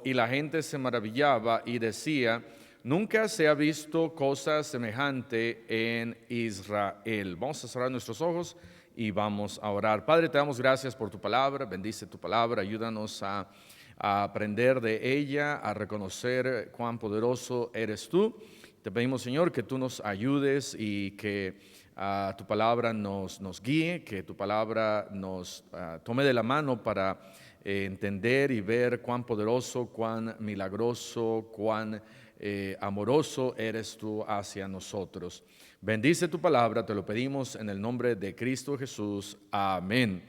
Y la gente se maravillaba y decía: nunca se ha visto cosa semejante en Israel. Vamos a cerrar nuestros ojos y vamos a orar. Padre, te damos gracias por tu palabra. Bendice tu palabra, ayúdanos a aprender de ella, a reconocer cuán poderoso eres tú. Te pedimos, Señor, que tú nos ayudes y que tu palabra nos guíe, que tu palabra nos tome de la mano para entender y ver cuán poderoso, cuán milagroso, cuán amoroso eres tú hacia nosotros. Bendice tu palabra, te lo pedimos en el nombre de Cristo Jesús. Amén.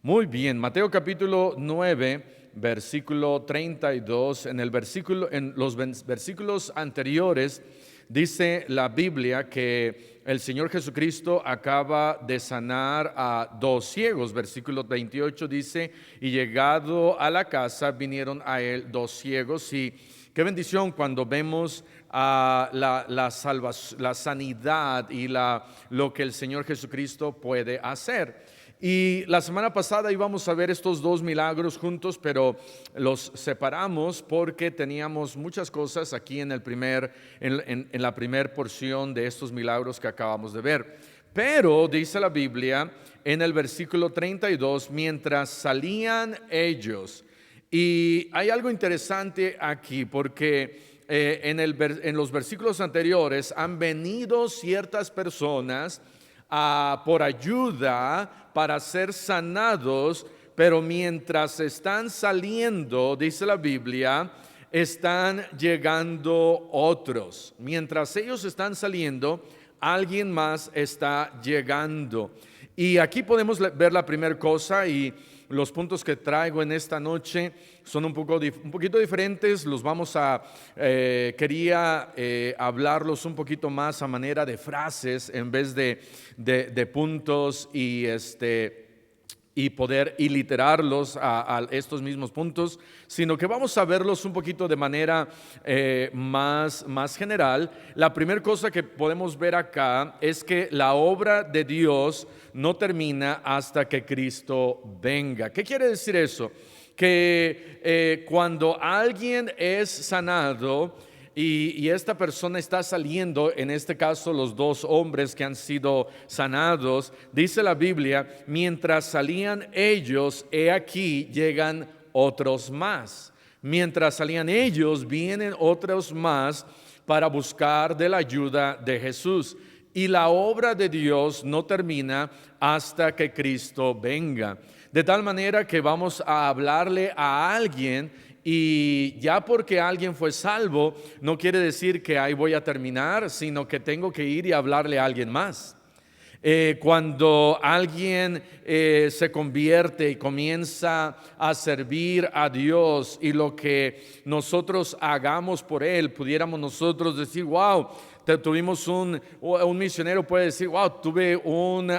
Muy bien, Mateo capítulo 9, versículo 32. En los versículos anteriores dice la Biblia que el Señor Jesucristo acaba de sanar a dos ciegos. Versículo 28 dice: y llegado a la casa vinieron a él dos ciegos. Y qué bendición cuando vemos la sanidad y lo que el Señor Jesucristo puede hacer. Y la semana pasada íbamos a ver estos dos milagros juntos, pero los separamos porque teníamos muchas cosas aquí en la primera porción de estos milagros que acabamos de ver. Pero dice la Biblia en el versículo 32, mientras salían ellos. Y hay algo interesante aquí porque en los versículos anteriores han venido ciertas personas por ayuda para ser sanados, pero mientras están saliendo, dice la Biblia, están llegando otros. Mientras ellos están saliendo, alguien más está llegando. Y aquí podemos ver la primera cosa, y los puntos que traigo en esta noche son un poquito diferentes. Quería hablarlos un poquito más a manera de frases en vez de puntos y poder iliterarlos a estos mismos puntos, sino que vamos a verlos un poquito de manera más general. La primera cosa que podemos ver acá es que la obra de Dios no termina hasta que Cristo venga. ¿Qué quiere decir eso? Que cuando alguien es sanado y esta persona está saliendo, en este caso los dos hombres que han sido sanados, dice la Biblia, mientras salían ellos, he aquí llegan otros más. Mientras salían ellos, vienen otros más para buscar de la ayuda de Jesús. Y la obra de Dios no termina hasta que Cristo venga. De tal manera que vamos a hablarle a alguien, y ya porque alguien fue salvo, no quiere decir que ahí voy a terminar, sino que tengo que ir y hablarle a alguien más. Cuando alguien se convierte y comienza a servir a Dios, y lo que nosotros hagamos por él, pudiéramos nosotros decir: wow, tuvimos un misionero puede decir: wow, tuve un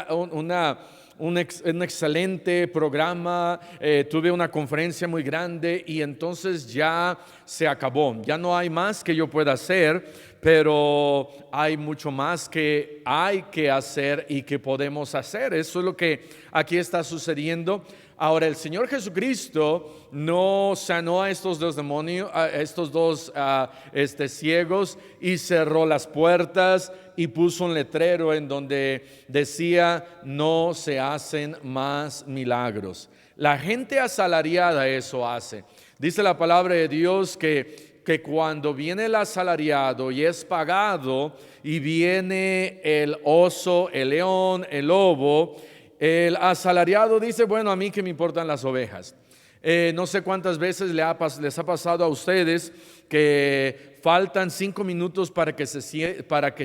excelente programa, tuve una conferencia muy grande, y entonces ya se acabó, ya no hay más que yo pueda hacer, pero hay mucho más que hay que hacer y que podemos hacer. Eso es lo que aquí está sucediendo. Ahora, el Señor Jesucristo no sanó a estos dos demonios, a estos dos ciegos, y cerró las puertas y puso un letrero en donde decía: no se hacen más milagros. La gente asalariada eso hace. Dice la palabra de Dios que cuando viene el asalariado y es pagado, y viene el oso, el león, el lobo, el asalariado dice: bueno, a mí qué me importan las ovejas. No sé cuántas veces les ha pasado a ustedes que faltan 5 minutos para que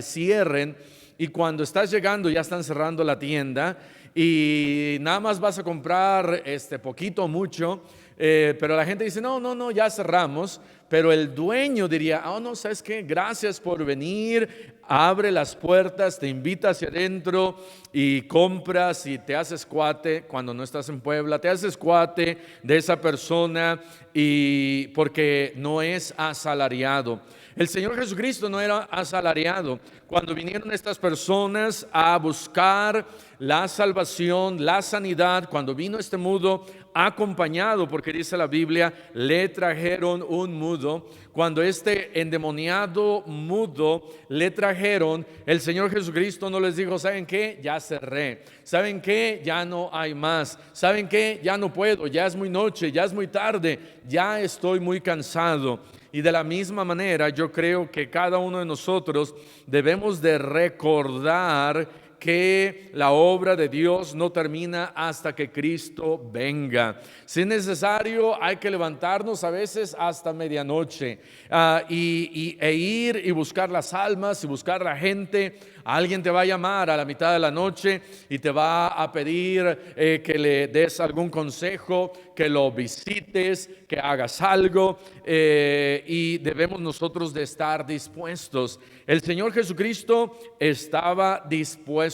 cierren, y cuando estás llegando ya están cerrando la tienda, y nada más vas a comprar poquito o mucho, pero la gente dice: no, ya cerramos. Pero el dueño diría: oh, no, ¿sabes qué? Gracias por venir. Abre las puertas, te invita hacia adentro y compras, y te haces cuate. Cuando no estás en Puebla, te haces cuate de esa persona, y porque no es asalariado. El Señor Jesucristo no era asalariado. Cuando vinieron estas personas a buscar la salvación, la sanidad, cuando vino este mudo acompañado, porque dice la Biblia, le trajeron un mudo. Cuando este endemoniado mudo le trajeron, el Señor Jesucristo no les dijo: ¿saben qué? Ya cerré. ¿Saben qué? Ya no hay más. ¿Saben qué? Ya no puedo, ya es muy noche, ya es muy tarde, ya estoy muy cansado. Y de la misma manera, yo creo que cada uno de nosotros debemos de recordar que la obra de Dios no termina hasta que Cristo venga. Si es necesario, hay que levantarnos a veces hasta medianoche e ir y buscar las almas y buscar la gente. Alguien te va a llamar a la mitad de la noche y te va a pedir que le des algún consejo, que lo visites, que hagas algo, y debemos nosotros de estar dispuestos. El Señor Jesucristo estaba dispuesto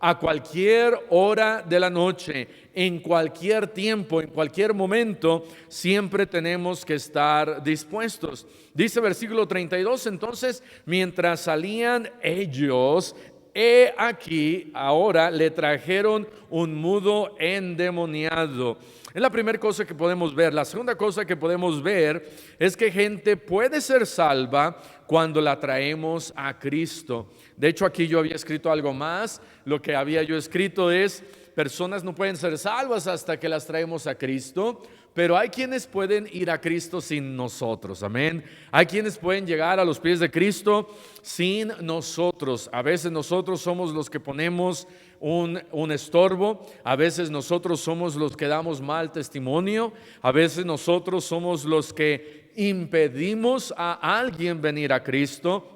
a cualquier hora de la noche, en cualquier tiempo, en cualquier momento. Siempre tenemos que estar dispuestos. Dice versículo 32, entonces, mientras salían ellos, he aquí, ahora le trajeron un mudo endemoniado. Es la primera cosa que podemos ver. La segunda cosa que podemos ver es que gente puede ser salva cuando la traemos a Cristo. De hecho, aquí yo había escrito algo más. Lo que había yo escrito es: personas no pueden ser salvas hasta que las traemos a Cristo, pero hay quienes pueden ir a Cristo sin nosotros, amén. Hay quienes pueden llegar a los pies de Cristo sin nosotros. A veces nosotros somos los que ponemos un estorbo, a veces nosotros somos los que damos mal testimonio, a veces nosotros somos los que impedimos a alguien venir a Cristo.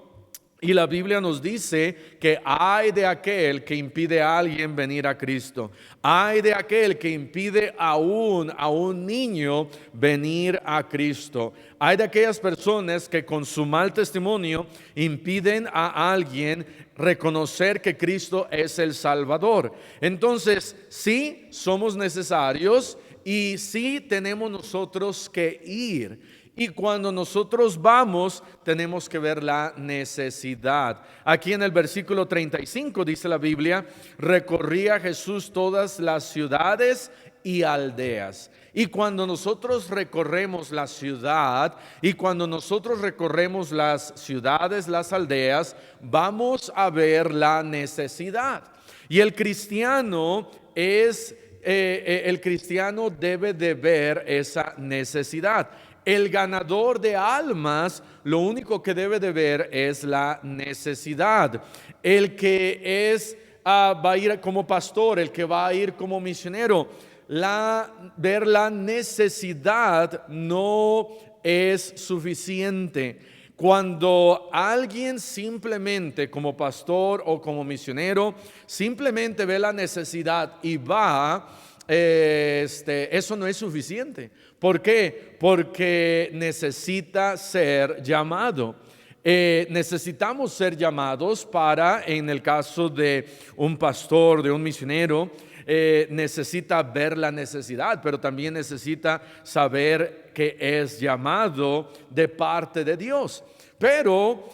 Y la Biblia nos dice que hay de aquel que impide a alguien venir a Cristo. Hay de aquel que impide a un niño venir a Cristo. Hay de aquellas personas que con su mal testimonio impiden a alguien reconocer que Cristo es el Salvador. Entonces, sí somos necesarios y sí tenemos nosotros que ir. Y cuando nosotros vamos, tenemos que ver la necesidad. Aquí en el versículo 35 dice la Biblia: recorría Jesús todas las ciudades y aldeas. Y cuando nosotros recorremos la ciudad y cuando nosotros recorremos las ciudades, las aldeas, vamos a ver la necesidad. Y el cristiano debe de ver esa necesidad. El ganador de almas lo único que debe de ver es la necesidad. El que va a ir como pastor, el que va a ir como misionero, ver la necesidad no es suficiente. Cuando alguien simplemente como pastor o como misionero simplemente ve la necesidad y va, eso no es suficiente. ¿Por qué? Porque necesita ser llamado. Necesitamos ser llamados para, en el caso de un pastor, de un misionero, necesita ver la necesidad, pero también necesita saber que es llamado de parte de Dios. Pero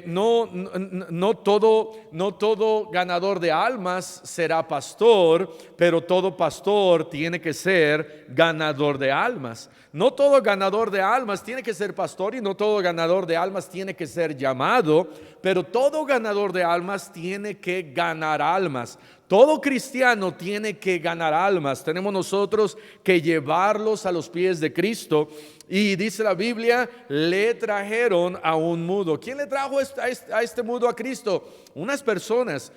no todo ganador de almas será pastor, pero todo pastor tiene que ser ganador de almas. No todo ganador de almas tiene que ser pastor y no todo ganador de almas tiene que ser llamado, pero todo ganador de almas tiene que ganar almas. Todo cristiano tiene que ganar almas. Tenemos nosotros que llevarlos a los pies de Cristo. Y dice la Biblia, le trajeron a un mudo. ¿Quién le trajo a este mudo a Cristo? Unas personas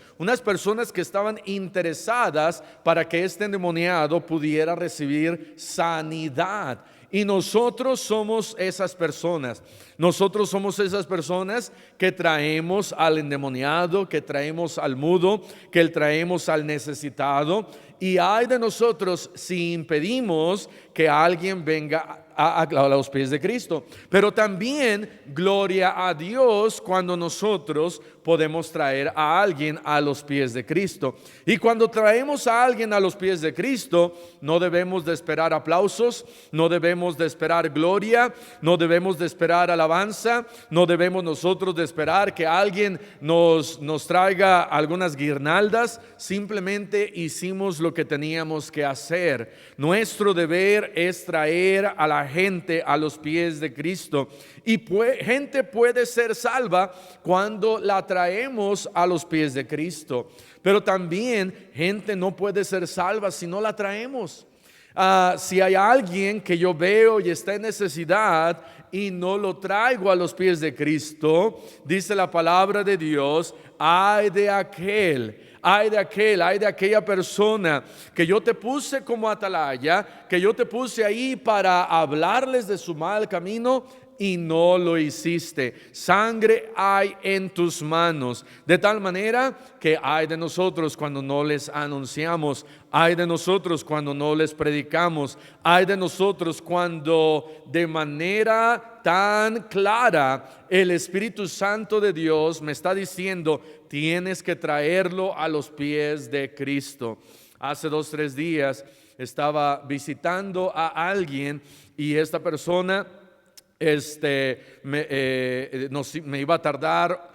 que estaban interesadas para que este endemoniado pudiera recibir sanidad. Y nosotros somos esas personas. Nosotros somos esas personas que traemos al endemoniado, que traemos al mudo, que traemos al necesitado. Y hay de nosotros si impedimos que alguien venga a los pies de Cristo. Pero también gloria a Dios cuando nosotros podemos traer a alguien a los pies de Cristo. Y cuando traemos a alguien a los pies de Cristo, no debemos de esperar aplausos, no debemos de esperar gloria, no debemos de esperar alabanza, no debemos nosotros de esperar que alguien nos traiga algunas guirnaldas. Simplemente hicimos lo que teníamos que hacer. Nuestro deber es traer a la gente a los pies de Cristo. Y gente puede ser salva cuando la traemos a los pies de Cristo. Pero también gente no puede ser salva si no la traemos. Si hay alguien que yo veo y está en necesidad y no lo traigo a los pies de Cristo, dice la palabra de Dios, ay de aquella persona que yo te puse como atalaya, que yo te puse ahí para hablarles de su mal camino y no lo hiciste. Sangre hay en tus manos, de tal manera que hay de nosotros cuando no les anunciamos, hay de nosotros cuando no les predicamos, hay de nosotros cuando de manera tan clara el Espíritu Santo de Dios me está diciendo, tienes que traerlo a los pies de Cristo. Hace 2-3 días estaba visitando a alguien y esta persona me iba a tardar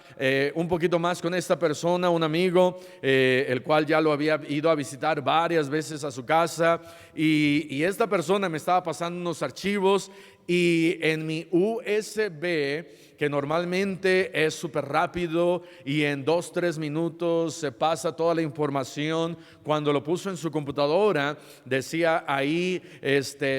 un poquito más con esta persona, un amigo, el cual ya lo había ido a visitar varias veces a su casa, y esta persona me estaba pasando unos archivos, y en mi USB, que normalmente es súper rápido y en 2-3 minutos se pasa toda la información, cuando lo puso en su computadora decía ahí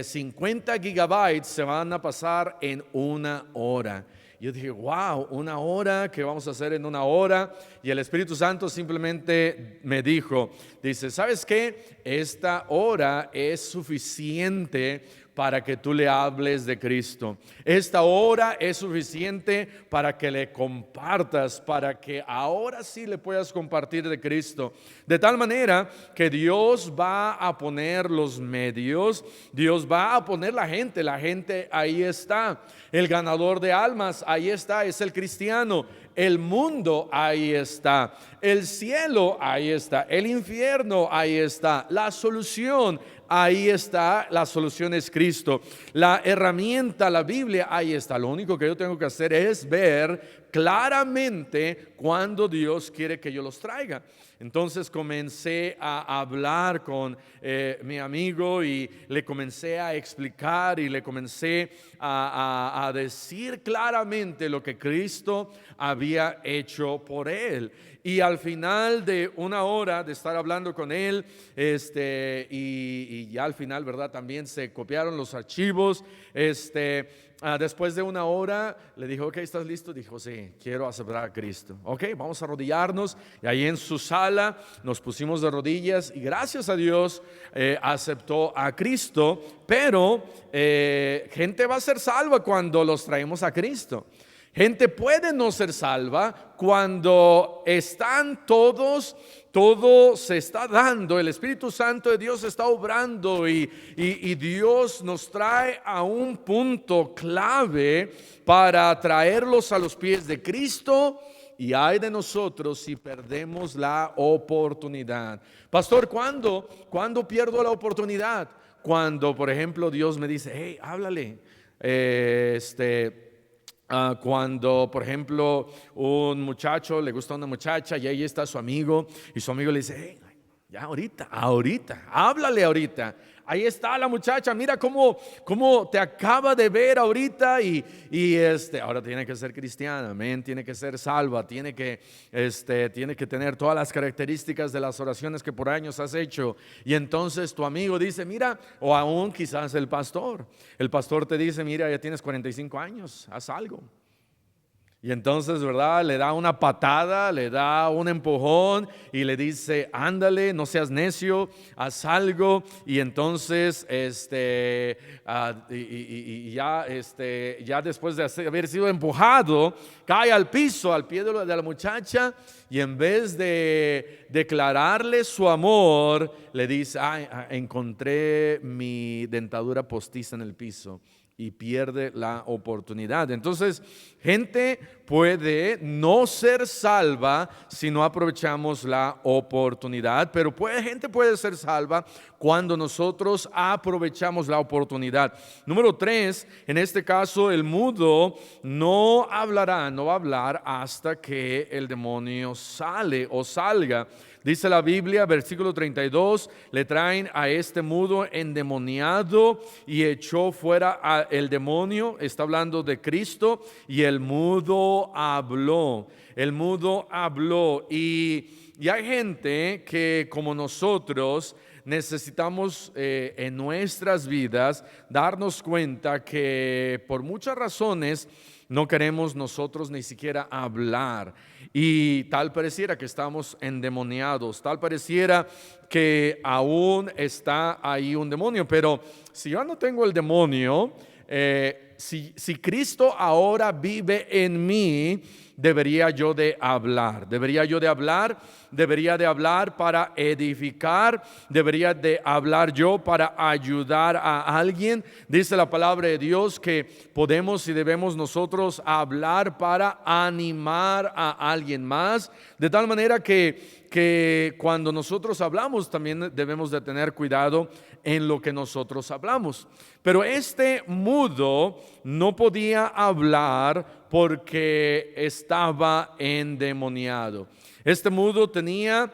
50 gigabytes se van a pasar en 1 hora. Yo dije, wow, 1 hora, ¿qué vamos a hacer en 1 hora? Y el Espíritu Santo simplemente me dijo, dice, ¿sabes qué? Esta hora es suficiente para que tú le hables de Cristo. Esta hora es suficiente para que le compartas, para que ahora sí le puedas compartir de Cristo. De tal manera que Dios va a poner los medios, Dios va a poner la gente ahí está. El ganador de almas, ahí está, es el cristiano. El mundo, ahí está. El cielo, ahí está. El infierno, ahí está. La solución, ahí está. La solución es Cristo. La herramienta, la Biblia, ahí está. Lo único que yo tengo que hacer es ver claramente cuando Dios quiere que yo los traiga. Entonces comencé a hablar con mi amigo y le comencé a explicar y le comencé a decir claramente lo que Cristo había hecho por él. Y al final de 1 hora de estar hablando con él, y ya al final, ¿verdad? También se copiaron los archivos. Después de 1 hora le dijo, ok, ¿estás listo? Dijo, sí, quiero aceptar a Cristo. Ok, vamos a arrodillarnos. Y ahí en su sala nos pusimos de rodillas y gracias a Dios aceptó a Cristo. Pero gente va a ser salva cuando los traemos a Cristo. Gente puede no ser salva cuando están todo se está dando, el Espíritu Santo de Dios está obrando y Dios nos trae a un punto clave para traerlos a los pies de Cristo. Y hay de nosotros si perdemos la oportunidad. Pastor, ¿cuándo pierdo la oportunidad? Cuando, por ejemplo, Dios me dice, hey, háblale. Cuando, por ejemplo, un muchacho le gusta a una muchacha y ahí está su amigo y su amigo le dice, hey, ya ahorita, háblale ahorita. Ahí está la muchacha, mira cómo te acaba de ver ahorita y ahora tiene que ser cristiana, amén, tiene que ser salva, tiene que tener todas las características de las oraciones que por años has hecho. Y entonces tu amigo dice, mira, o aún quizás el pastor te dice, mira, ya tienes 45 años, haz algo. Y entonces, ¿verdad? Le da una patada, le da un empujón y le dice, ándale, no seas necio, haz algo. Y entonces, ya después de haber sido empujado, cae al piso, al pie de la muchacha, y en vez de declararle su amor, le dice, encontré mi dentadura postiza en el piso. y pierde la oportunidad. Entonces, gente puede no ser salva si no aprovechamos la oportunidad, pero gente puede ser salva cuando nosotros aprovechamos la oportunidad. Número 3, en este caso, el mudo no hablará, no va a hablar hasta que el demonio sale o salga. Dice la Biblia, versículo 32, le traen a este mudo endemoniado y echó fuera el demonio. Está hablando de Cristo, y el mudo habló. El mudo habló. Y hay gente que, como nosotros, necesitamos en nuestras vidas darnos cuenta que por muchas razones no queremos nosotros ni siquiera hablar, y tal pareciera que estamos endemoniados, tal pareciera que aún está ahí un demonio. Pero si yo no tengo el demonio, si Cristo ahora vive en mí, debería yo de hablar, debería de hablar para edificar, debería de hablar yo para ayudar a alguien. Dice la palabra de Dios que podemos y debemos nosotros hablar para animar a alguien más, de tal manera que cuando nosotros hablamos también debemos de tener cuidado en lo que nosotros hablamos. Pero este mudo no podía hablar porque estaba endemoniado. Este mudo tenía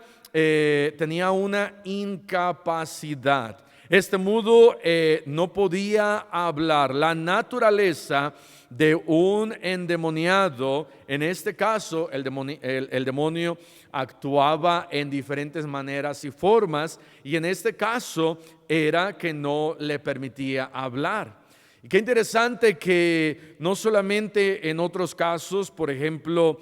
una incapacidad. Este mudo no podía hablar. La naturaleza de un endemoniado, en este caso el demonio actuaba en diferentes maneras y formas, y en este caso era que no le permitía hablar. Y qué interesante que no solamente en otros casos, por ejemplo,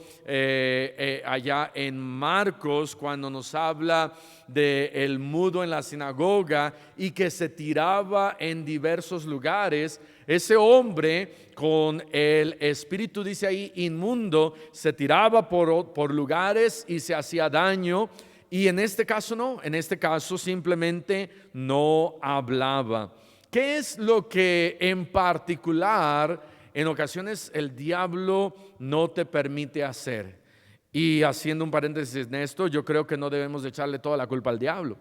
allá en Marcos, cuando nos habla del mudo en la sinagoga y que se tiraba en diversos lugares, ese hombre con el espíritu, dice ahí, inmundo, se tiraba por lugares y se hacía daño. Y en este caso no, en este caso simplemente no hablaba. ¿Qué es lo que en particular en ocasiones el diablo no te permite hacer? Y haciendo un paréntesis en esto, yo creo que no debemos de echarle toda la culpa al diablo.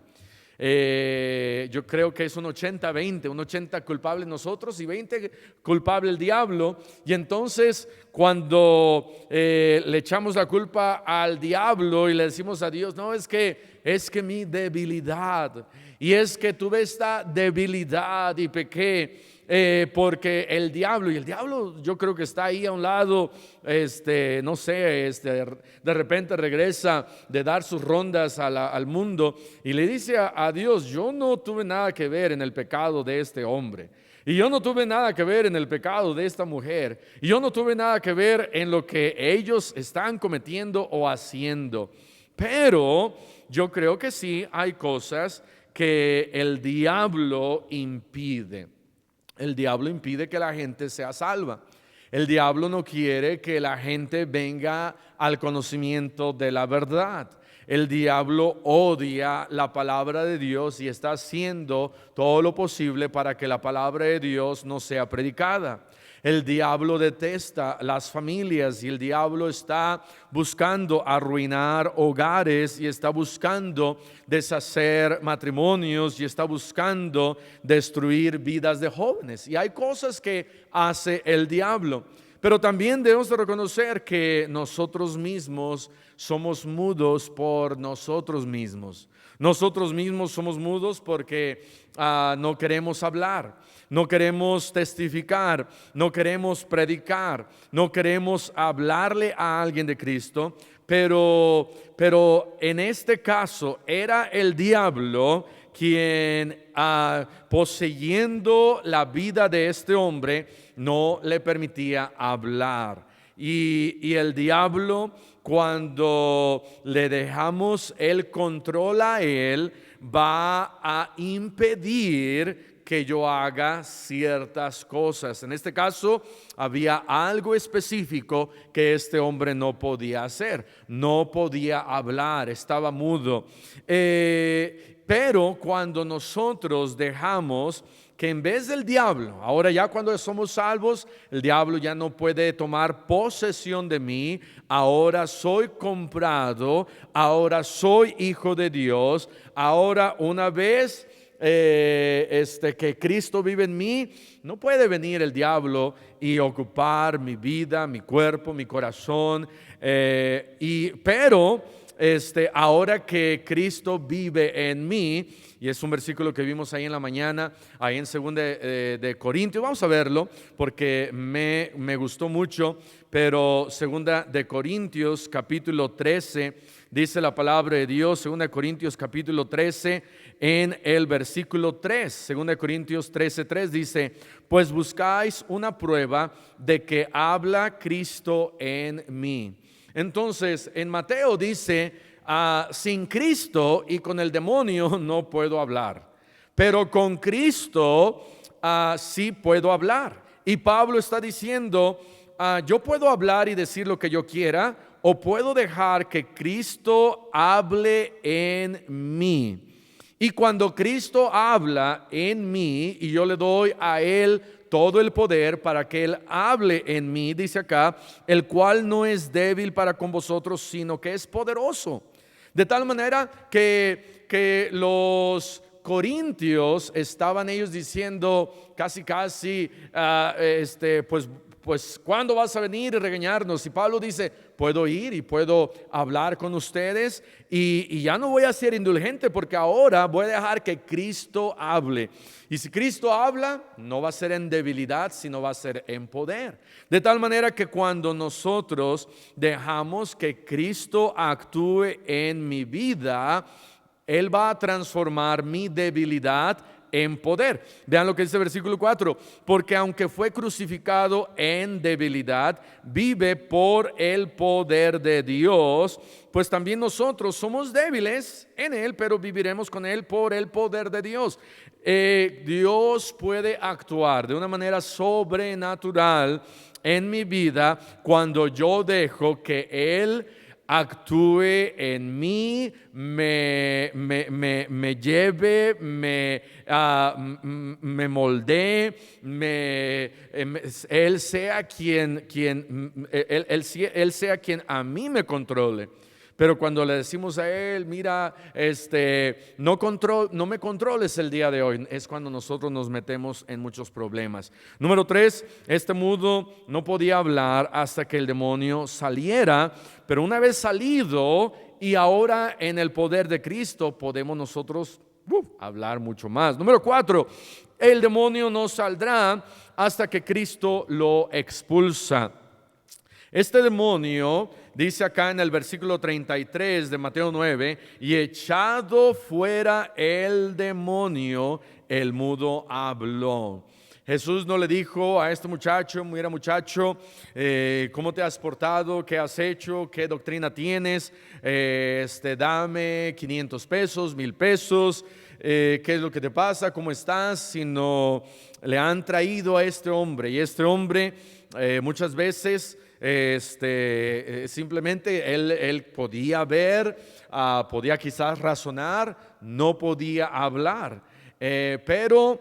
Yo creo que es un 80-20, un 80 culpable nosotros y 20 culpable el diablo. Y entonces cuando le echamos la culpa al diablo y le decimos a Dios, no, es que mi debilidad, y es que tuve esta debilidad y pequé, porque el diablo yo creo que está ahí a un lado, no sé, de repente regresa de dar sus rondas al mundo y le dice a Dios, yo no tuve nada que ver en el pecado de este hombre, y yo no tuve nada que ver en el pecado de esta mujer, y yo no tuve nada que ver en lo que ellos están cometiendo o haciendo. Pero yo creo que sí hay cosas que el diablo impide. El diablo impide que la gente sea salva. El diablo no quiere que la gente venga al conocimiento de la verdad. El diablo odia la palabra de Dios y está haciendo todo lo posible para que la palabra de Dios no sea predicada. El diablo detesta las familias y el diablo está buscando arruinar hogares y está buscando deshacer matrimonios y está buscando destruir vidas de jóvenes. Y hay cosas que hace el diablo. Pero también debemos de reconocer que nosotros mismos somos mudos por nosotros mismos. Nosotros mismos somos mudos porque no queremos hablar, no queremos testificar, no queremos predicar, no queremos hablarle a alguien de Cristo. Pero en este caso era el diablo quien, poseyendo la vida de este hombre, no le permitía hablar. Y el diablo, cuando le dejamos el control a él, va a impedir que yo haga ciertas cosas. En este caso, había algo específico que este hombre no podía hacer. No podía hablar, estaba mudo. Pero cuando nosotros dejamos que en vez del diablo, ahora ya cuando somos salvos, el diablo ya no puede tomar posesión de mí, ahora soy comprado, ahora soy hijo de Dios, ahora una vez que Cristo vive en mí, no puede venir el diablo y ocupar mi vida, mi cuerpo, mi corazón, pero ahora que Cristo vive en mí, y es un versículo que vimos ahí en la mañana, ahí en 2 de Corintios, vamos a verlo porque me gustó mucho, pero 2 de Corintios capítulo 13, dice la palabra de Dios, 2 de Corintios capítulo 13, en el versículo 3, 2 de Corintios 13:3 dice, pues buscáis una prueba de que habla Cristo en mí. Entonces, en Mateo dice, sin Cristo y con el demonio no puedo hablar, pero con Cristo sí puedo hablar. Y Pablo está diciendo, yo puedo hablar y decir lo que yo quiera, o puedo dejar que Cristo hable en mí. Y cuando Cristo habla en mí y yo le doy a Él todo el poder para que Él hable en mí, dice acá, el cual no es débil para con vosotros, sino que es poderoso. De tal manera que los corintios estaban ellos diciendo casi, pues ¿cuándo vas a venir y regañarnos? Y Pablo dice, puedo ir y puedo hablar con ustedes y ya no voy a ser indulgente porque ahora voy a dejar que Cristo hable. Y si Cristo habla, no va a ser en debilidad, sino va a ser en poder. De tal manera que cuando nosotros dejamos que Cristo actúe en mi vida, Él va a transformar mi debilidad en poder. Vean lo que dice el versículo 4, porque aunque fue crucificado en debilidad, vive por el poder de Dios, pues también nosotros somos débiles en Él, pero viviremos con Él por el poder de Dios. Dios puede actuar de una manera sobrenatural en mi vida cuando yo dejo que Él actúe en mí, me lleve, me moldee, Él sea él sea quien a mí me controle. Pero cuando le decimos a Él, mira, no me controles el día de hoy, es cuando nosotros nos metemos en muchos problemas. Número 3, este mudo no podía hablar hasta que el demonio saliera, pero una vez salido y ahora en el poder de Cristo podemos nosotros hablar mucho más. Número 4, el demonio no saldrá hasta que Cristo lo expulsa. Este demonio, dice acá en el versículo 33 de Mateo 9, y echado fuera el demonio, el mudo habló. Jesús no le dijo a este muchacho, mira muchacho, ¿cómo te has portado? ¿Qué has hecho? ¿Qué doctrina tienes? Dame 500 pesos, 1000 pesos. ¿Qué es lo que te pasa? ¿Cómo estás? Sino le han traído a este hombre, y este hombre muchas veces simplemente él podía ver, podía quizás razonar, no podía hablar, pero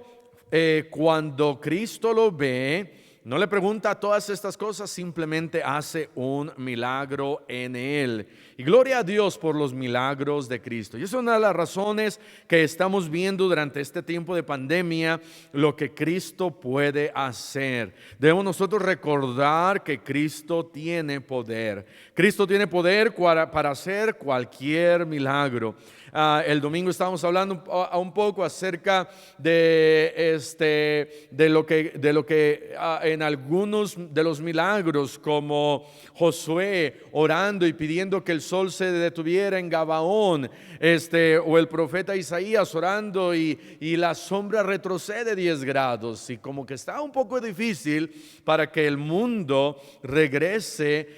cuando Cristo lo ve, no le pregunta todas estas cosas, simplemente hace un milagro en él. Y gloria a Dios por los milagros de Cristo. Y esa es una de las razones que estamos viendo durante este tiempo de pandemia, lo que Cristo puede hacer. Debemos nosotros recordar que Cristo tiene poder. Cristo tiene poder para hacer cualquier milagro. El domingo estábamos hablando un poco acerca de lo que en algunos de los milagros, como Josué orando y pidiendo que el sol se detuviera en Gabaón, o el profeta Isaías orando y la sombra retrocede 10 grados, y como que está un poco difícil para que el mundo regrese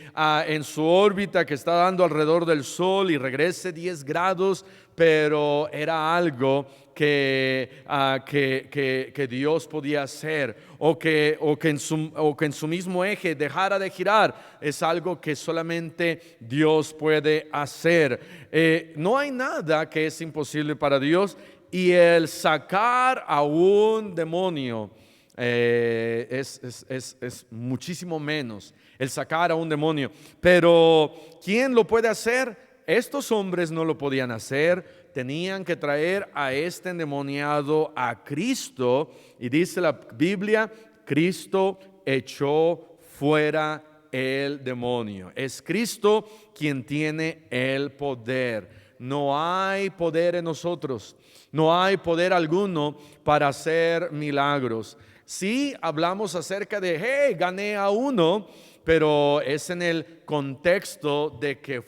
en su órbita que está dando alrededor del sol y regrese 10 grados, pero era algo que Dios podía hacer, o que en su mismo eje dejara de girar, es algo que solamente Dios puede hacer. No hay nada que es imposible para Dios, y el sacar a un demonio es muchísimo menos, el sacar a un demonio. Pero ¿quién lo puede hacer? Estos hombres no lo podían hacer, tenían que traer a este endemoniado a Cristo, y dice la Biblia, Cristo echó fuera el demonio. Es Cristo quien tiene el poder. No hay poder en nosotros, no hay poder alguno para hacer milagros. Sí hablamos acerca de, hey, gané a uno, pero es en el contexto de que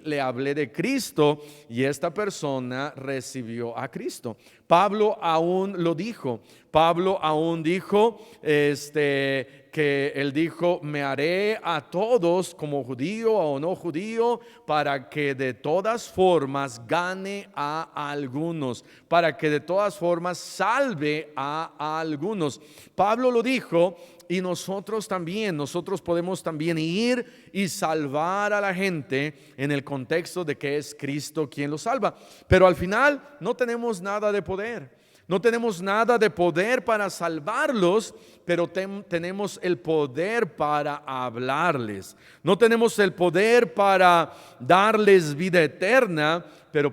le hablé de Cristo y esta persona recibió a Cristo. Pablo aún lo dijo. Pablo aún dijo que él dijo, me haré a todos como judío o no judío, para que de todas formas gane a algunos, para que de todas formas salve a algunos. Pablo lo dijo. Y nosotros también, nosotros podemos también ir y salvar a la gente en el contexto de que es Cristo quien lo salva. Pero al final no tenemos nada de poder. No tenemos nada de poder para salvarlos, pero tenemos el poder para hablarles. No tenemos el poder para darles vida eterna, pero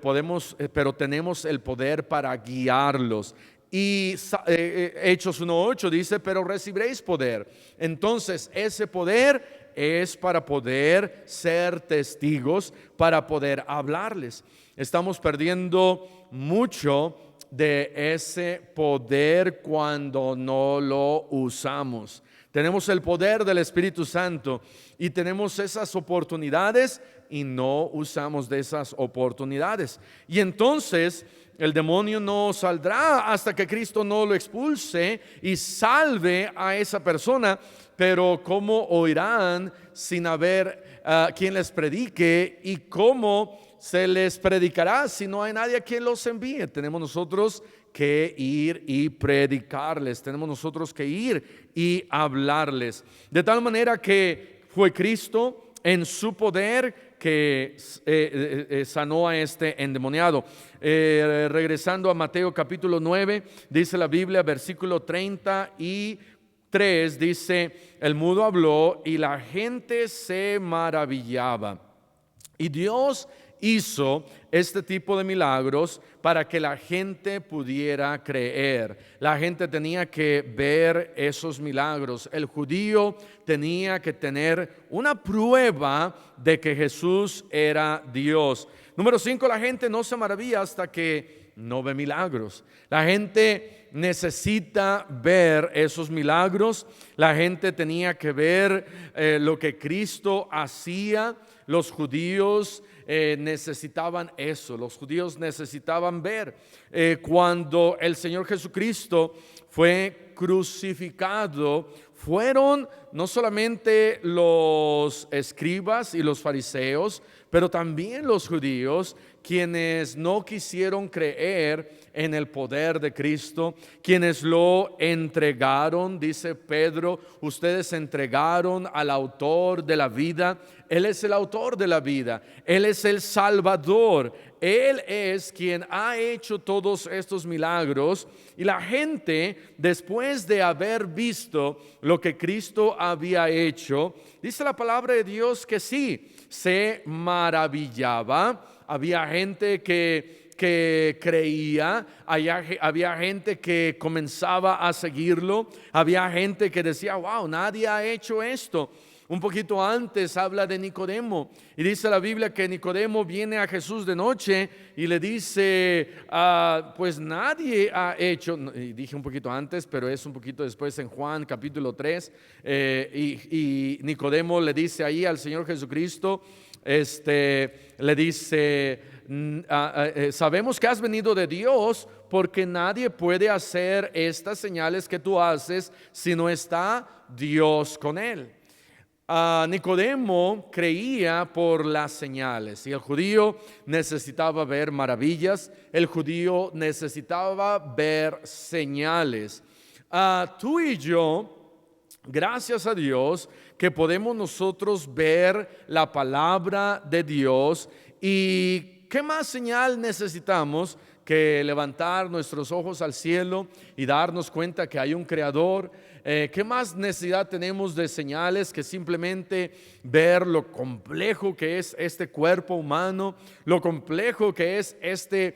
tenemos el poder para guiarlos. Y Hechos 1:8 dice, pero recibiréis poder. Entonces ese poder es para poder ser testigos, para poder hablarles. Estamos perdiendo mucho de ese poder cuando no lo usamos. Tenemos el poder del Espíritu Santo y tenemos esas oportunidades y no usamos de esas oportunidades. Y entonces el demonio no saldrá hasta que Cristo no lo expulse y salve a esa persona. Pero ¿cómo oirán sin haber quien les predique? ¿Y cómo se les predicará si no hay nadie a quien los envíe? Tenemos nosotros que ir y predicarles. Tenemos nosotros que ir y hablarles. De tal manera que fue Cristo en su poder que sanó a este endemoniado. Regresando a Mateo capítulo 9, dice la Biblia, versículo 33, dice, el mudo habló y la gente se maravillaba. Y Dios hizo este tipo de milagros para que la gente pudiera creer. La gente tenía que ver esos milagros. El judío tenía que tener una prueba de que Jesús era Dios. Número 5, la gente no se maravilla hasta que no ve milagros. La gente necesita ver esos milagros. La gente tenía que ver lo que Cristo hacía. Los judíos necesitaban eso, los judíos necesitaban ver cuando el Señor Jesucristo fue crucificado. Fueron no solamente los escribas y los fariseos, pero también los judíos quienes no quisieron creer en el poder de Cristo, quienes lo entregaron. Dice Pedro, ustedes entregaron al autor de la vida. Él es el autor de la vida, Él es el Salvador, Él es quien ha hecho todos estos milagros. Y la gente, después de haber visto lo que Cristo había hecho, dice la palabra de Dios que sí, se maravillaba. Había gente que creía, había gente que comenzaba a seguirlo, había gente que decía, wow, nadie ha hecho esto. Un poquito antes habla de Nicodemo y dice la Biblia que Nicodemo viene a Jesús de noche y le dice, pues nadie ha hecho, y dije un poquito antes, pero es un poquito después en Juan capítulo 3, y Nicodemo le dice ahí al Señor Jesucristo, le dice, sabemos que has venido de Dios, porque nadie puede hacer estas señales que tú haces si no está Dios con él. Nicodemo creía por las señales y el judío necesitaba ver maravillas, el judío necesitaba ver señales. Tú y yo, gracias a Dios, que podemos nosotros ver la palabra de Dios. ¿Y qué más señal necesitamos que levantar nuestros ojos al cielo y darnos cuenta que hay un creador? ¿Qué más necesidad tenemos de señales que simplemente ver lo complejo que es este cuerpo humano, lo complejo que es este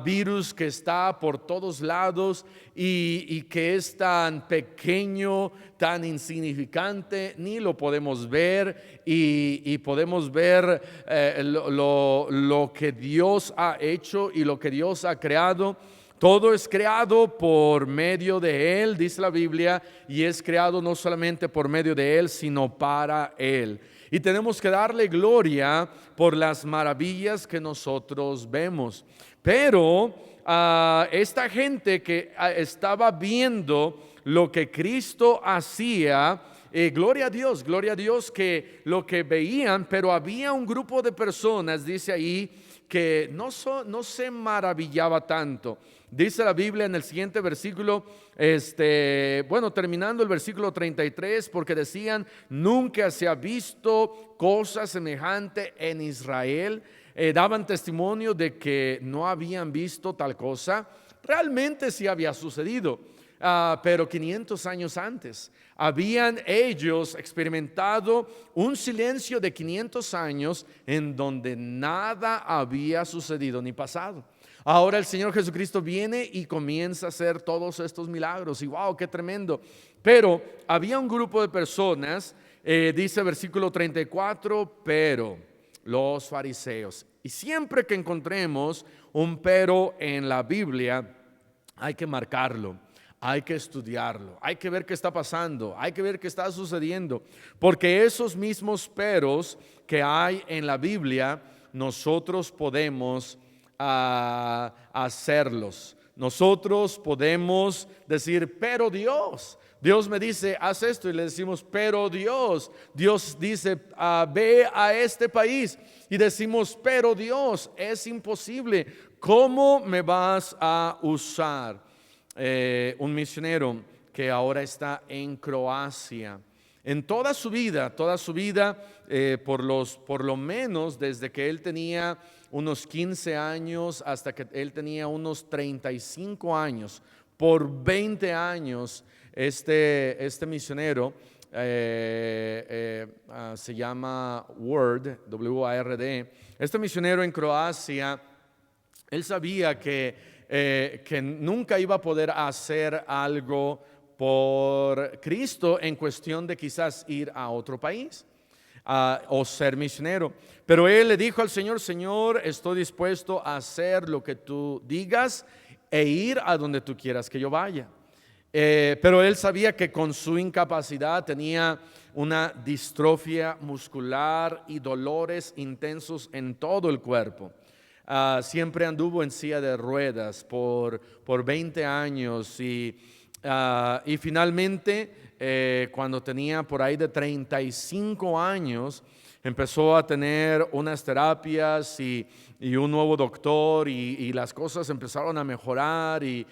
virus que está por todos lados y que es tan pequeño, tan insignificante? Ni lo podemos ver y podemos ver lo que Dios ha hecho y lo que Dios ha creado. Todo es creado por medio de Él, dice la Biblia, y es creado no solamente por medio de Él, sino para Él. Y tenemos que darle gloria por las maravillas que nosotros vemos. Pero esta gente que estaba viendo lo que Cristo hacía, gloria a Dios que lo que veían, pero había un grupo de personas, dice ahí, que no se maravillaba tanto. Dice la Biblia en el siguiente versículo, terminando el versículo 33, porque decían: nunca se ha visto cosa semejante en Israel. Daban testimonio de que no habían visto tal cosa. Realmente sí había sucedido, pero 500 años antes. Habían ellos experimentado un silencio de 500 años en donde nada había sucedido ni pasado. Ahora el Señor Jesucristo viene y comienza a hacer todos estos milagros. Y wow, qué tremendo. Pero había un grupo de personas, dice versículo 34, pero los fariseos. Y siempre que encontremos un pero en la Biblia, hay que marcarlo. Hay que estudiarlo, hay que ver qué está pasando, hay que ver qué está sucediendo, porque esos mismos peros que hay en la Biblia, nosotros podemos hacerlos. Nosotros podemos decir: pero Dios me dice: haz esto, y le decimos: pero Dios dice: ve a este país, y decimos: pero Dios, es imposible, ¿cómo me vas a usar? Un misionero que ahora está en Croacia. En toda su vida, por lo menos desde que él tenía unos 15 años hasta que él tenía unos 35 años, por 20 años, este misionero se llama Ward, W-A-R-D. Este misionero en Croacia, él sabía que nunca iba a poder hacer algo por Cristo en cuestión de quizás ir a otro país o ser misionero. Pero él le dijo al Señor: Señor, estoy dispuesto a hacer lo que tú digas e ir a donde tú quieras que yo vaya. Pero él sabía que con su incapacidad tenía una distrofia muscular y dolores intensos en todo el cuerpo. Siempre anduvo en silla de ruedas por 20 años y finalmente cuando tenía por ahí de 35 años empezó a tener unas terapias y un nuevo doctor y las cosas empezaron a mejorar y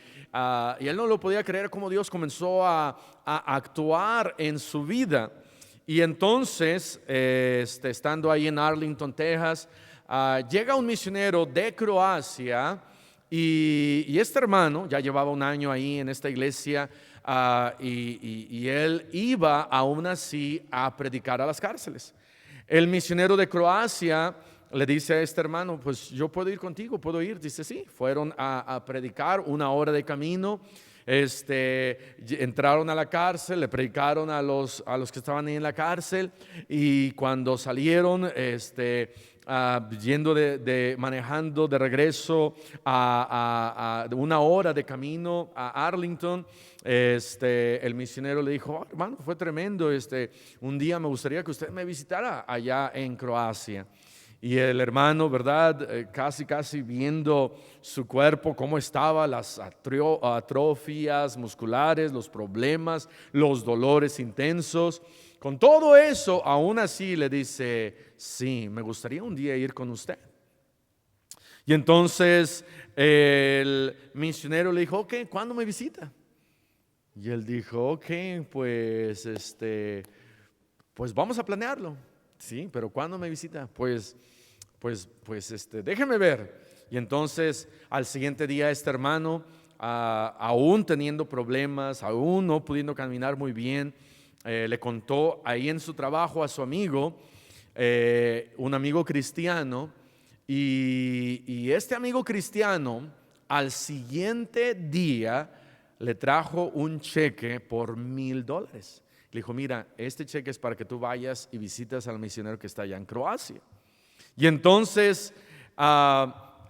él no lo podía creer cómo Dios comenzó a actuar en su vida. Y entonces estando ahí en Arlington, Texas, llega un misionero de Croacia y este hermano ya llevaba un año ahí en esta iglesia y él iba aún así a predicar a las cárceles. El misionero de Croacia le dice a este hermano: pues yo puedo ir contigo, puedo ir. Dice: sí. Fueron a predicar 1 hora de camino. Entraron a la cárcel, le predicaron a los que estaban ahí en la cárcel, y cuando salieron, manejando de regreso a 1 hora de camino a Arlington, el misionero le dijo: hermano, fue tremendo, un día me gustaría que usted me visitara allá en Croacia. Y el hermano, ¿verdad? Casi viendo su cuerpo, cómo estaba, las atrofias musculares, los problemas, los dolores intensos. con todo eso, aún así le dice, sí, me gustaría un día ir con usted. Y entonces el misionero le dijo, ok, ¿cuándo me visita? Y él dijo, ok, pues, pues vamos a planearlo. Sí, pero ¿cuándo me visita? Pues, déjeme ver. Y entonces al siguiente día este hermano, aún teniendo problemas, aún no pudiendo caminar muy bien, le contó ahí en su trabajo a su amigo, un amigo cristiano, y este amigo cristiano al siguiente día le trajo un cheque por $1,000. Le dijo, mira, este cheque es para que tú vayas y visites al misionero que está allá en Croacia. Y entonces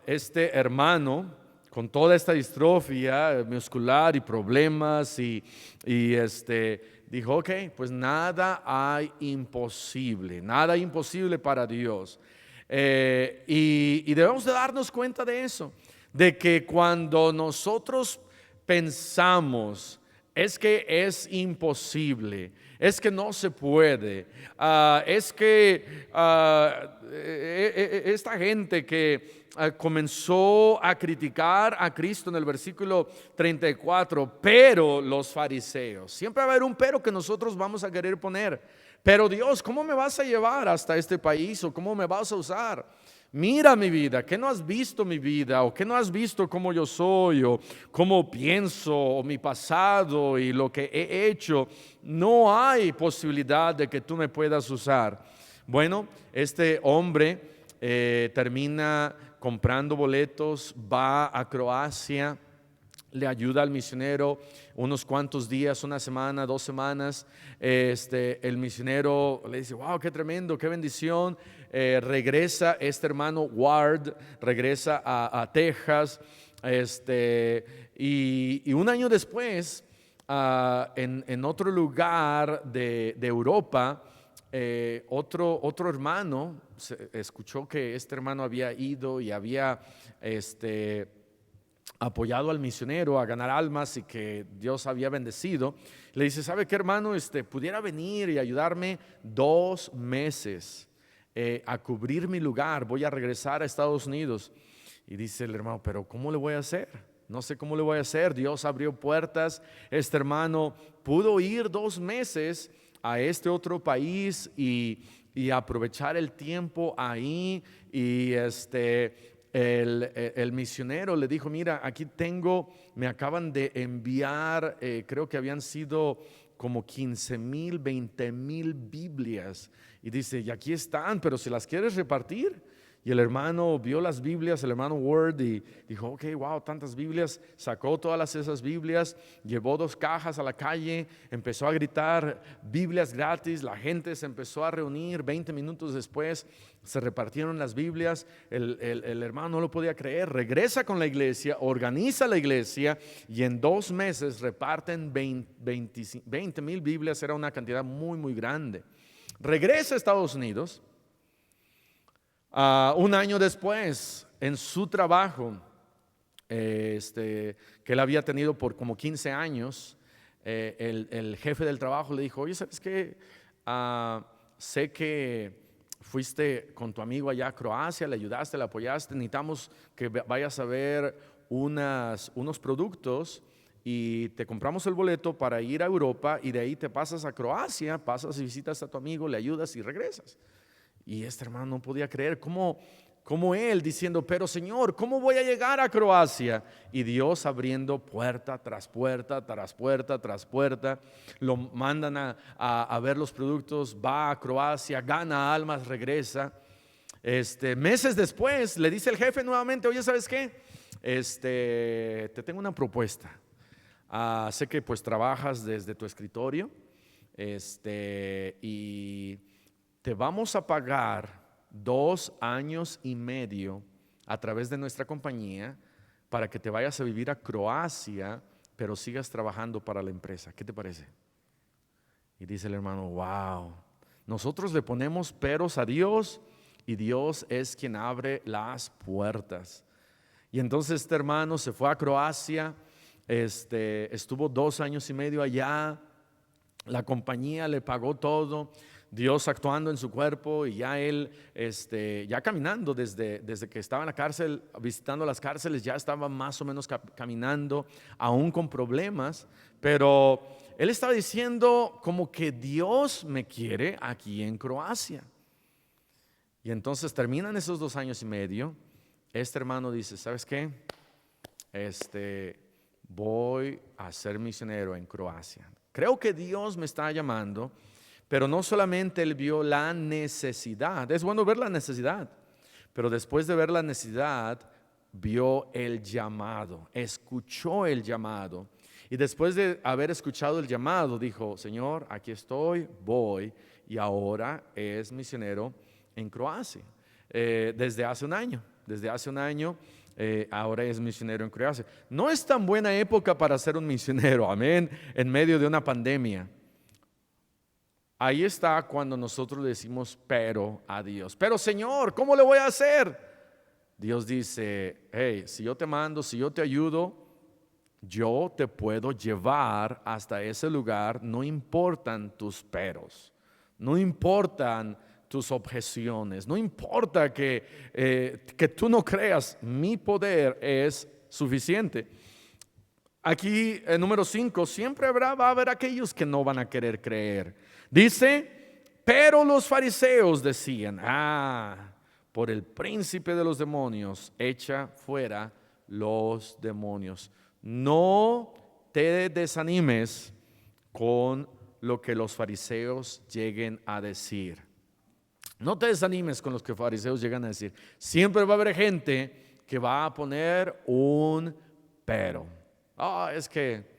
este hermano, con toda esta distrofia muscular y problemas, dijo, ok, pues nada hay imposible para Dios. Y debemos de darnos cuenta de eso, de que cuando nosotros pensamos, es que es imposible, es que no se puede, es que esta gente que comenzó a criticar a Cristo en el versículo 34, pero los fariseos, siempre va a haber un pero que nosotros vamos a querer poner. Pero Dios, ¿cómo me vas a llevar hasta este país? ¿O cómo me vas a usar? Mira mi vida, ¿qué no has visto mi vida? ¿O qué no has visto cómo yo soy? ¿O cómo pienso? ¿O mi pasado y lo que he hecho? No hay posibilidad de que tú me puedas usar. Bueno, este hombre termina comprando boletos, va a Croacia, le ayuda al misionero unos cuantos días, una semana, 2 semanas. El misionero le dice, wow, qué tremendo, qué bendición. Regresa este hermano Ward, regresa a Texas. Y un año después, en otro lugar de Europa, otro hermano escuchó que este hermano había ido y había apoyado al misionero a ganar almas y que Dios había bendecido. Le dice, ¿sabe qué, hermano? Pudiera venir y ayudarme 2 meses a cubrir mi lugar. Voy a regresar a Estados Unidos. Y dice el hermano, pero ¿cómo le voy a hacer? No sé cómo le voy a hacer. Dios abrió puertas. Este hermano pudo ir 2 meses a este otro país y aprovechar el tiempo ahí. Y el misionero le dijo, mira, aquí tengo, me acaban de enviar, creo que habían sido como 15,000, 20,000 Biblias. Y dice, y aquí están, pero si las quieres repartir. Y el hermano vio las Biblias, el hermano Word, y dijo, ok, wow, tantas Biblias. Sacó todas esas Biblias, llevó 2 cajas a la calle, empezó a gritar, Biblias gratis. La gente se empezó a reunir. 20 minutos después se repartieron las Biblias. El hermano no lo podía creer. Regresa con la iglesia, organiza la iglesia, y en 2 meses reparten 20,000 Biblias. Era una cantidad muy, muy grande. Regresa a Estados Unidos. Un año después, en su trabajo, que él había tenido por como 15 años, el jefe del trabajo le dijo, oye, ¿sabes qué? Sé que fuiste con tu amigo allá a Croacia, le ayudaste, le apoyaste, necesitamos que vayas a ver unos productos y te compramos el boleto para ir a Europa, y de ahí te pasas a Croacia, pasas y visitas a tu amigo, le ayudas y regresas. Y este hermano no podía creer cómo él diciendo, pero Señor, ¿cómo voy a llegar a Croacia? Y Dios abriendo puerta tras puerta, tras puerta, tras puerta. Lo mandan a ver los productos, va a Croacia, gana almas, regresa. Meses después le dice el jefe nuevamente, oye, ¿sabes qué? Te tengo una propuesta. Sé que pues trabajas desde tu escritorio, y te vamos a pagar 2 años y medio a través de nuestra compañía para que te vayas a vivir a Croacia, pero sigas trabajando para la empresa. ¿Qué te parece? Y dice el hermano, wow, nosotros le ponemos peros a Dios y Dios es quien abre las puertas. Y entonces este hermano se fue a Croacia, estuvo 2 años y medio allá. la compañía le pagó todo, Dios actuando en su cuerpo y ya él, ya caminando desde que estaba en la cárcel, visitando las cárceles, ya estaba más o menos caminando, aún con problemas, pero él estaba diciendo como que Dios me quiere aquí en Croacia. Y entonces terminan esos 2 años y medio, este hermano dice, ¿sabes qué? Voy a ser misionero en Croacia. Creo que Dios me está llamando, pero no solamente él vio la necesidad, es bueno ver la necesidad, pero después de ver la necesidad, vio el llamado, escuchó el llamado. Y después de haber escuchado el llamado, dijo, Señor, aquí estoy, voy, y ahora es misionero en Croacia. Desde hace un año, ahora es misionero en Croacia. No es tan buena época para ser un misionero, amén, en medio de una pandemia. Ahí está cuando nosotros le decimos pero a Dios. Pero Señor, ¿cómo le voy a hacer? Dios dice, hey, si yo te mando, si yo te ayudo, yo te puedo llevar hasta ese lugar, no importan tus peros, no importan tus objeciones, no importa que tú no creas, mi poder es suficiente. Aquí, número 5, siempre va a haber aquellos que no van a querer creer. Dice, pero los fariseos decían, por el príncipe de los demonios, echa fuera los demonios. No te desanimes con lo que los fariseos lleguen a decir. No te desanimes con lo que los fariseos llegan a decir. Siempre va a haber gente que va a poner un pero. Es que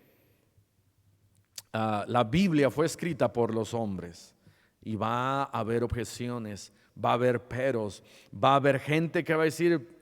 la Biblia fue escrita por los hombres y va a haber objeciones, va a haber peros, va a haber gente que va a decir,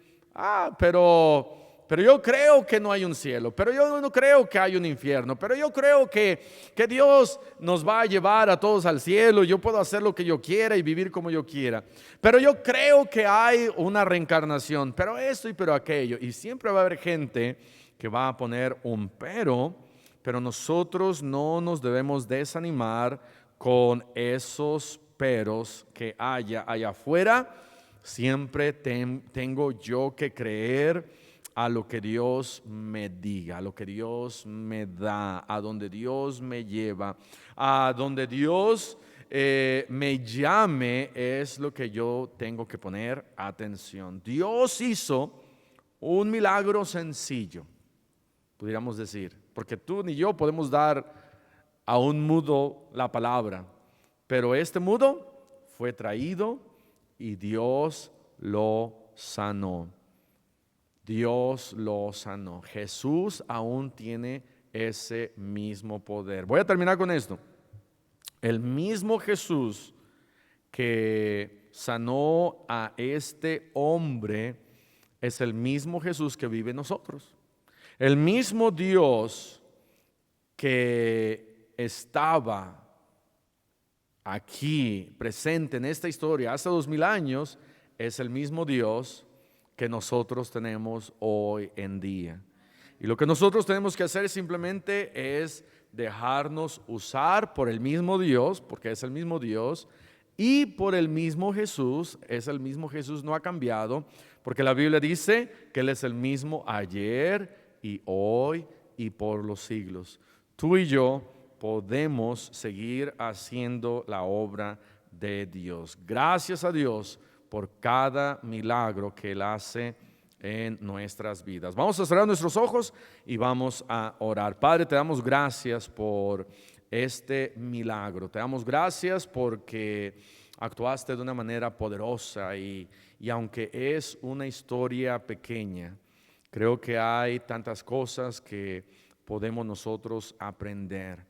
pero yo creo que no hay un cielo, pero yo no creo que hay un infierno, pero yo creo que Dios nos va a llevar a todos al cielo, yo puedo hacer lo que yo quiera y vivir como yo quiera, pero yo creo que hay una reencarnación, pero esto y pero aquello, y siempre va a haber gente que va a poner un pero nosotros no nos debemos desanimar con esos peros que haya allá afuera. Siempre tengo yo que creer a lo que Dios me diga, a lo que Dios me da, a donde Dios me lleva, a donde Dios me llame, es lo que yo tengo que poner atención. Dios hizo un milagro sencillo, pudiéramos decir, porque tú ni yo podemos dar a un mudo la palabra, pero este mudo fue traído y Dios lo sanó. Dios lo sanó. Jesús aún tiene ese mismo poder. Voy a terminar con esto. El mismo Jesús que sanó a este hombre es el mismo Jesús que vive en nosotros. El mismo Dios que estaba aquí presente en esta historia hace 2000 años es el mismo Dios que nosotros tenemos hoy en día. Y lo que nosotros tenemos que hacer simplemente es dejarnos usar por el mismo Dios, porque es el mismo Dios, y por el mismo Jesús, es el mismo Jesús, no ha cambiado, porque la Biblia dice que Él es el mismo ayer y hoy y por los siglos. Tú y yo podemos seguir haciendo la obra de Dios. Gracias a Dios por cada milagro que Él hace en nuestras vidas. Vamos a cerrar nuestros ojos y vamos a orar. Padre, te damos gracias por este milagro. Te damos gracias porque actuaste de una manera poderosa y aunque es una historia pequeña, creo que hay tantas cosas que podemos nosotros aprender.